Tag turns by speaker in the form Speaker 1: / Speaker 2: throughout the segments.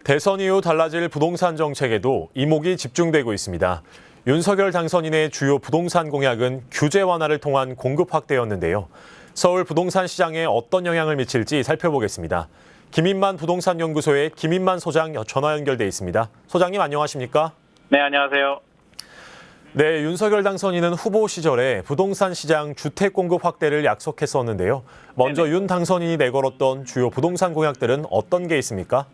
Speaker 1: 대선 이후 달라질 부동산 정책에도 이목이 집중되고 있습니다. 윤석열 당선인의 주요 부동산 공약은 규제 완화를 통한 공급 확대였는데요. 서울 부동산 시장에 어떤 영향을 미칠지 살펴보겠습니다. 김인만 부동산 연구소의 김인만 소장 전화 연결돼 있습니다. 소장님 안녕하십니까?
Speaker 2: 네, 안녕하세요.
Speaker 1: 네, 윤석열 당선인은 후보 시절에 부동산 시장 주택 공급 확대를 약속했었는데요. 먼저 윤 당선인이 내걸었던 주요 부동산 공약들은 어떤 게 있습니까?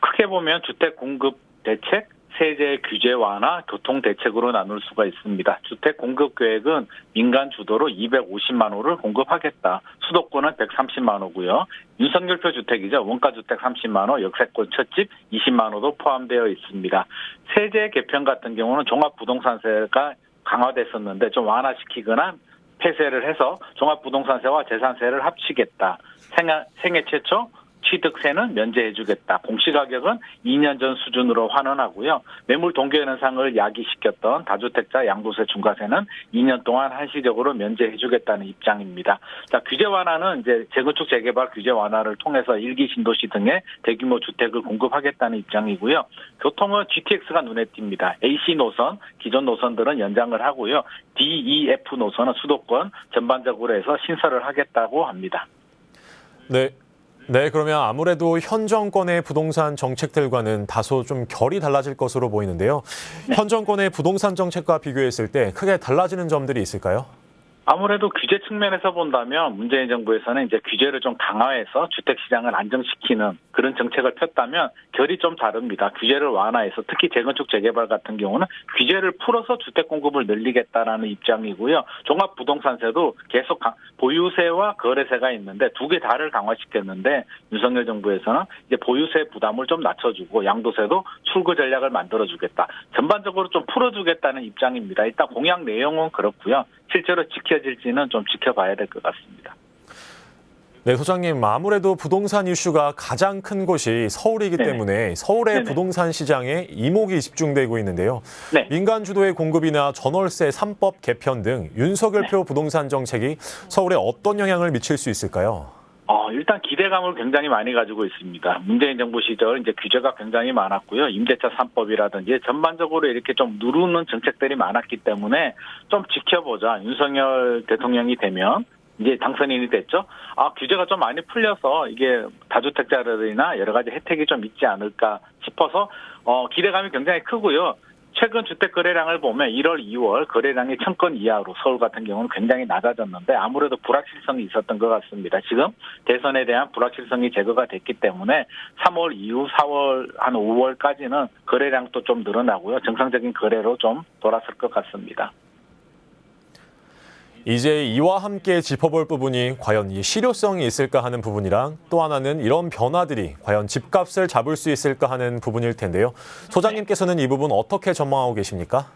Speaker 2: 크게 보면 주택 공급 대책, 세제 규제 완화, 교통 대책으로 나눌 수가 있습니다. 주택 공급 계획은 민간 주도로 250만 호를 공급하겠다. 수도권은 130만 호고요. 윤석열표 주택이죠. 원가주택 30만 호, 역세권 첫집 20만 호도 포함되어 있습니다. 세제 개편 같은 경우는 종합부동산세가 강화됐었는데 좀 완화시키거나 폐쇄를 해서 종합부동산세와 재산세를 합치겠다. 생애 최초 취득세는 면제해주겠다. 공시가격은 2년 전 수준으로 환원하고요. 매물 동결 현상을 야기시켰던 다주택자 양도세 중과세는 2년 동안 한시적으로 면제해주겠다는 입장입니다. 자, 규제 완화는 이제 재건축 재개발 규제 완화를 통해서 일기 신도시 등의 대규모 주택을 공급하겠다는 입장이고요. 교통은 GTX가 눈에 띕니다. AC 노선, 기존 노선들은 연장을 하고요. DEF 노선은 수도권 전반적으로 해서 신설을 하겠다고 합니다.
Speaker 1: 네, 그러면 아무래도 현 정권의 부동산 정책들과는 다소 좀 결이 달라질 것으로 보이는데요.
Speaker 2: 네.
Speaker 1: 현 정권의 부동산 정책과 비교했을 때 크게 달라지는 점들이 있을까요?
Speaker 2: 아무래도 규제 측면에서 본다면 문재인 정부에서는 이제 규제를 좀 강화해서 주택 시장을 안정시키는 그런 정책을 폈다면 결이 좀 다릅니다. 규제를 완화해서 특히 재건축 재개발 같은 경우는 규제를 풀어서 주택 공급을 늘리겠다라는 입장이고요. 종합부동산세도 계속 보유세와 거래세가 있는데 두 개 다를 강화시켰는데 윤석열 정부에서는 이제 보유세 부담을 좀 낮춰주고 양도세도 출구 전략을 만들어주겠다. 전반적으로 좀 풀어주겠다는 입장입니다. 일단 공약 내용은 그렇고요. 실제로 지켜질지는 좀 지켜봐야 될 것 같습니다.
Speaker 1: 네, 소장님, 아무래도 부동산 이슈가 가장 큰 곳이 서울이기
Speaker 2: 네네.
Speaker 1: 때문에 서울의
Speaker 2: 네네.
Speaker 1: 부동산 시장에 이목이 집중되고 있는데요.
Speaker 2: 네.
Speaker 1: 민간 주도의 공급이나 전월세 3법 개편 등 윤석열표 부동산 정책이 서울에 어떤 영향을 미칠 수 있을까요?
Speaker 2: 일단 기대감을 굉장히 많이 가지고 있습니다. 문재인 정부 시절 이제 규제가 굉장히 많았고요. 임대차 3법이라든지 전반적으로 이렇게 좀 누르는 정책들이 많았기 때문에 좀 지켜보자. 윤석열 대통령이 되면 이제 당선인이 됐죠. 규제가 좀 많이 풀려서 이게 다주택자들이나 여러 가지 혜택이 좀 있지 않을까 싶어서 기대감이 굉장히 크고요. 최근 주택 거래량을 보면 1월, 2월 거래량이 1000건 이하로 서울 같은 경우는 굉장히 낮아졌는데 아무래도 불확실성이 있었던 것 같습니다. 지금 대선에 대한 불확실성이 제거가 됐기 때문에 3월 이후 4월 한 5월까지는 거래량도 좀 늘어나고요. 정상적인 거래로 좀 돌아설 것 같습니다.
Speaker 1: 이제 이와 함께 짚어볼 부분이 과연 이 실효성이 있을까 하는 부분이랑 또 하나는 이런 변화들이 과연 집값을 잡을 수 있을까 하는 부분일 텐데요. 소장님께서는 이 부분 어떻게 전망하고 계십니까?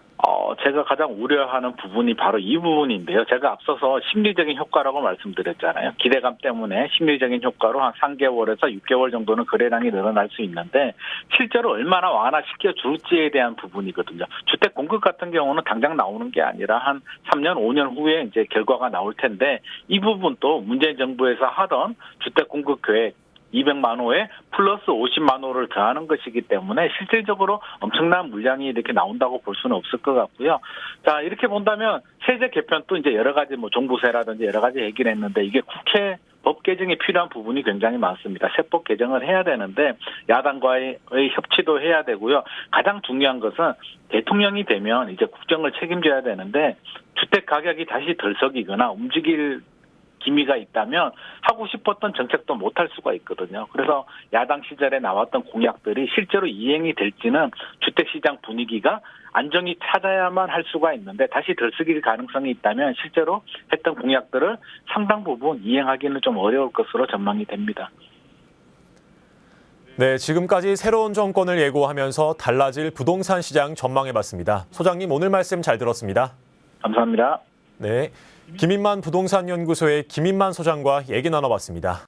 Speaker 2: 제가 가장 우려하는 부분이 바로 이 부분인데요. 제가 앞서서 심리적인 효과라고 말씀드렸잖아요. 기대감 때문에 심리적인 효과로 한 3개월에서 6개월 정도는 거래량이 늘어날 수 있는데 실제로 얼마나 완화시켜 줄지에 대한 부분이거든요. 주택 공급 같은 경우는 당장 나오는 게 아니라 한 3년, 5년 후에 이제 결과가 나올 텐데 이 부분도 문재인 정부에서 하던 주택 공급 계획 200만 호에 플러스 50만 호를 더하는 것이기 때문에 실질적으로 엄청난 물량이 이렇게 나온다고 볼 수는 없을 것 같고요. 자, 이렇게 본다면 세제 개편도 이제 여러 가지 종부세라든지 여러 가지 얘기를 했는데 이게 국회 법 개정이 필요한 부분이 굉장히 많습니다. 세법 개정을 해야 되는데 야당과의 협치도 해야 되고요. 가장 중요한 것은 대통령이 되면 이제 국정을 책임져야 되는데 주택 가격이 다시 들썩이거나 움직일 기미가 있다면 하고 싶었던 정책도 못할 수가 있거든요. 그래서 야당 시절에 나왔던 공약들이 실제로 이행이 될지는 주택시장 분위기가 안정이 찾아야만 할 수가 있는데 다시 들썩일 가능성이 있다면 실제로 했던 공약들을 상당 부분 이행하기는 좀 어려울 것으로 전망이 됩니다.
Speaker 1: 네, 지금까지 새로운 정권을 예고하면서 달라질 부동산 시장 전망해봤습니다. 소장님, 오늘 말씀 잘 들었습니다.
Speaker 2: 감사합니다.
Speaker 1: 네, 김인만 부동산 연구소의 김인만 소장과 얘기 나눠봤습니다.